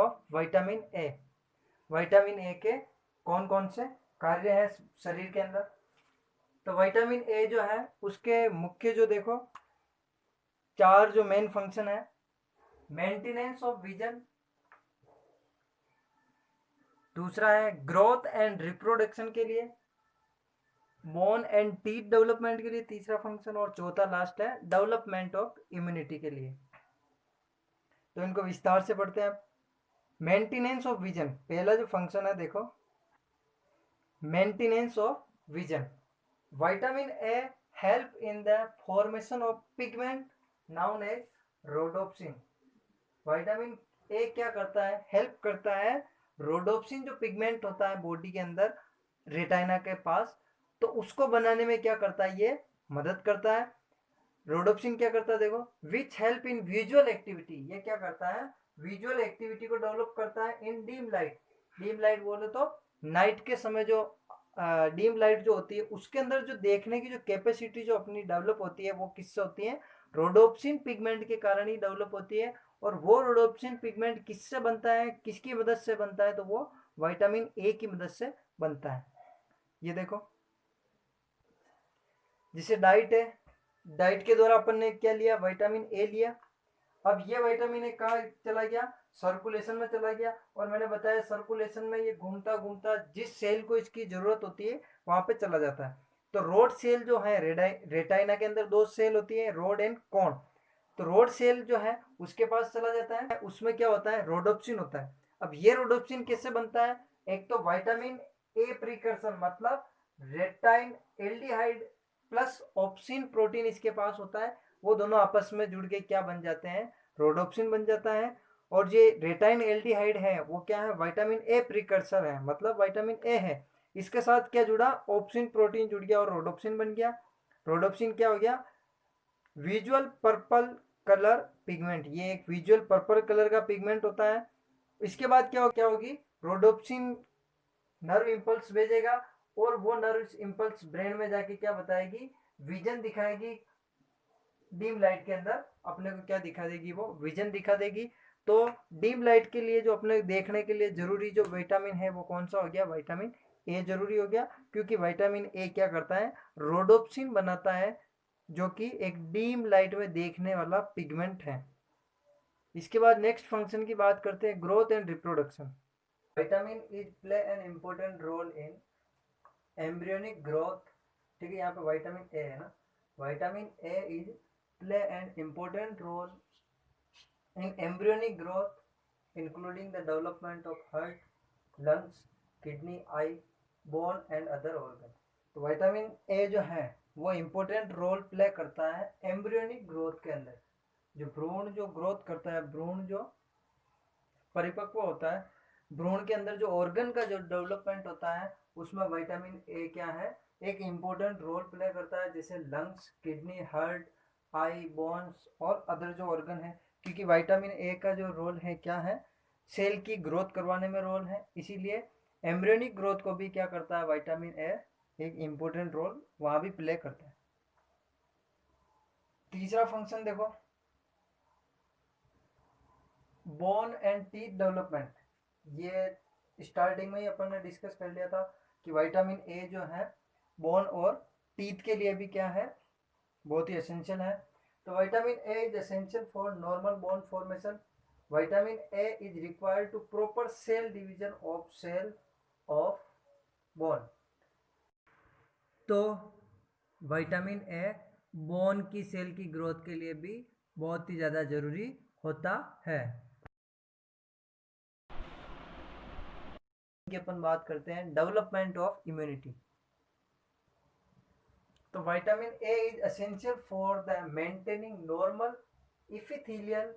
Of vitamin A. Vitamin A के कौन कौन से कार्य हैं शरीर के अंदर? तो विटामिन ए जो है उसके मुख्य जो देखो 4 जो मेन फंक्शन है, मेंटेनेंस ऑफ विजन, दूसरा है ग्रोथ एंड रिप्रोडक्शन के लिए, बोन एंड टीथ डेवलपमेंट के लिए तीसरा फंक्शन, और चौथा लास्ट है डेवलपमेंट ऑफ इम्यूनिटी के लिए। तो इनको विस्तार से पढ़ते हैं। मेंटेनेंस ऑफ विजन, पहला जो फंक्शन है देखो, maintenance of vision. Vitamin A help in the formation of pigment known as rhodopsin. Vitamin A क्या करता है? हेल्प करता है रोडोप्सिन जो पिगमेंट होता है बॉडी के अंदर रेटाइना के पास, तो उसको बनाने में क्या करता है? ये मदद करता है। रोडोप्सिन क्या करता है देखो, which help in visual activity, ये क्या करता है? विजुअल एक्टिविटी को डेवलप करता है इन डीम लाइट। डीम लाइट बोले तो नाइट के समय जो डीम लाइट जो होती है उसके अंदर जो देखने की जो कैपेसिटी जो अपनी डेवलप होती है वो किससे होती है? रोडोप्सिन पिगमेंट के कारण ही डेवलप होती है। और वो रोडोप्सिन पिगमेंट किससे बनता है, किसकी मदद से बनता है? तो वो विटामिन ए की मदद से बनता है। ये देखो, जिसे डाइट है, डाइट के द्वारा अपन ने क्या लिया? विटामिन ए लिया। अब ये विटामिन ए कहाँ चला गया? सर्कुलेशन में चला गया। और मैंने बताया सर्कुलेशन में ये घूमता घूमता जिस सेल को इसकी जरूरत होती है वहां पे चला जाता है। तो रोड सेल जो है, रेटाइना के अंदर 2 सेल होती है, रोड एंड कॉन। तो रोड सेल जो है उसके पास चला जाता है, उसमें क्या होता है? रोडोप्सिन होता है। अब ये रोडोप्सिन कैसे बनता है? एक तो विटामिन ए प्रिकर्सर, मतलब रेटाइन एल्डिहाइड प्लस ऑप्सिन प्रोटीन इसके पास होता है, वो दोनों आपस में जुड़ के क्या बन जाते हैं? रोडोप्सिन बन जाता है। और ये रेटाइन एल्डिहाइड है वो क्या है? विटामिन ए प्रिकर्सर है, मतलब विटामिन ए है। इसके साथ क्या जुड़ा? ऑप्सिन प्रोटीन जुड़ गया और रोडोप्सिन बन गया। रोडोप्सिन क्या हो गया? Visual purple colour pigment. ये एक विजुअल पर्पल कलर का पिगमेंट होता है। इसके बाद क्या होगी? रोडोप्सिन नर्व इंपल्स भेजेगा और वो नर्व इंपल्स ब्रेन में जाके क्या बताएगी? विजन दिखाएगी। डीम लाइट के अंदर अपने को क्या दिखा देगी? वो विजन दिखा देगी। तो डीम लाइट के लिए जो अपने देखने के लिए जरूरी जो विटामिन है वो कौन सा हो गया? विटामिन ए जरूरी हो गया, क्योंकि विटामिन ए क्या करता है? रोडोप्सिन बनाता है, जो कि एक डीम लाइट में देखने वाला पिगमेंट है। इसके बाद नेक्स्ट फंक्शन की बात करते हैं, growth and reproduction. Vitamin is play an important role in embryonic growth. ठीक है, यहाँ पे विटामिन ए है ना। Vitamin A is play an important role in embryonic growth including the development of heart, lungs, kidney, eye, bone and other organ. तो vitamin A जो है वो इम्पोर्टेंट रोल प्ले करता है एम्ब्रियोनिक ग्रोथ के अंदर। जो भ्रूण जो ग्रोथ करता है, भ्रूण जो परिपक्व होता है, भ्रूण के अंदर जो ऑर्गन का जो डेवलपमेंट होता है उसमें विटामिन ए क्या है? एक इम्पोर्टेंट रोल प्ले करता है, जैसे लंग्स, किडनी, हार्ट, आई, बोन्स और अदर जो ऑर्गन है। क्योंकि विटामिन ए का जो रोल है क्या है? सेल की ग्रोथ करवाने में रोल है, इसीलिए एम्ब्रियोनिक ग्रोथ को भी क्या करता है? विटामिन ए एक इम्पोर्टेंट रोल वहां भी प्ले करता है। तीसरा फंक्शन देखो, बोन एंड टीथ डेवलपमेंट। ये स्टार्टिंग में ही अपन ने डिस्कस कर लिया था कि विटामिन ए जो है बोन और टीथ के लिए भी क्या है? बहुत ही एसेंशियल है। तो vitamin A is essential for normal bone formation. Vitamin A is required to proper cell division of cell of bone. तो विटामिन ए बोन की सेल की ग्रोथ के लिए भी बहुत ही ज़्यादा जरूरी होता है। की अपन बात करते हैं डेवलपमेंट ऑफ इम्यूनिटी। तो vitamin A is essential for the maintaining normal epithelium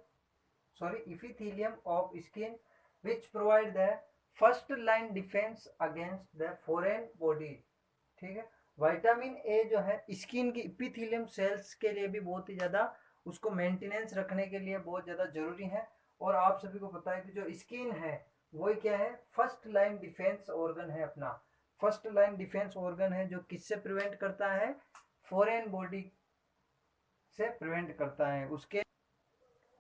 of skin which provide the first line defence against the foreign body. ठीक है, विटामिन ए जो है स्किन की इपिथेलियम सेल्स के लिए भी बहुत ही ज़्यादा उसको मेंटेनेंस रखने के लिए बहुत ज़्यादा जरूरी है। और आप सभी को पता है कि जो स्किन है वही क्या है? फर्स्ट लाइन डिफेंस ऑर्गन है अपना। फर्स्ट लाइन डिफेंस ऑर्गन है जो किससे प्रिवेंट करता है? फॉरेन बॉडी से प्रिवेंट करता है,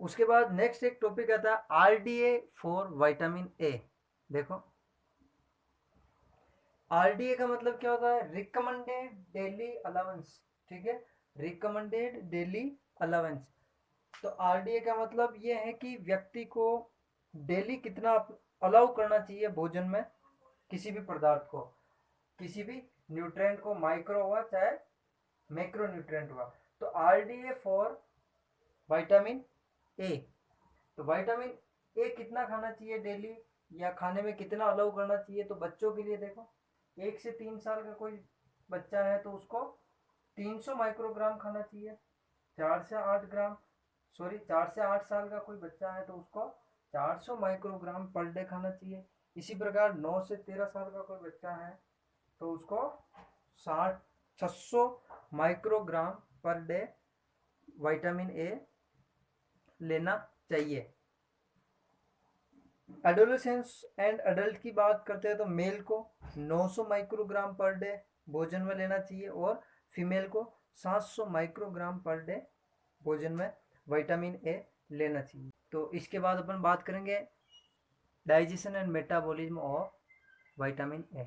उसके बाद नेक्स्ट एक टॉपिक आता है आरडीए फॉर विटामिन ए। देखो आरडीए का मतलब क्या होता है, रिकमेंडेड डेली अलाउंस, ठीक है, रिकमेंडेड डेली अलाउंस। तो आरडीए का मतलब ये है कि व्यक्ति को डेली कितना अलाउ करना चाहिए भोजन में, किसी भी पदार्थ को, किसी भी न्यूट्रिएंट को, माइक्रो हुआ चाहे मैक्रो न्यूट्रिएंट हुआ। तो आरडीए फॉर विटामिन ए, तो विटामिन ए कितना खाना चाहिए डेली, या खाने में कितना अलाउ करना चाहिए। तो बच्चों के लिए देखो 1 से 3 साल का कोई बच्चा है तो उसको 300 माइक्रोग्राम खाना चाहिए। 4 से 8 ग्राम, सॉरी 4 से 8 साल का कोई बच्चा है तो उसको 400 माइक्रोग्राम पर डे खाना चाहिए। इसी प्रकार 9 से 13 साल का कोई बच्चा है तो उसको 600 microgram per day vitamin A लेना चाहिए। एडोलेसेंस एंड अडल्ट की बात करते हैं तो मेल को 900 माइक्रोग्राम पर डे भोजन में लेना चाहिए और फीमेल को 700 माइक्रोग्राम पर डे भोजन में विटामिन ए लेना चाहिए। तो इसके बाद अपन बात करेंगे digestion and metabolism of vitamin A.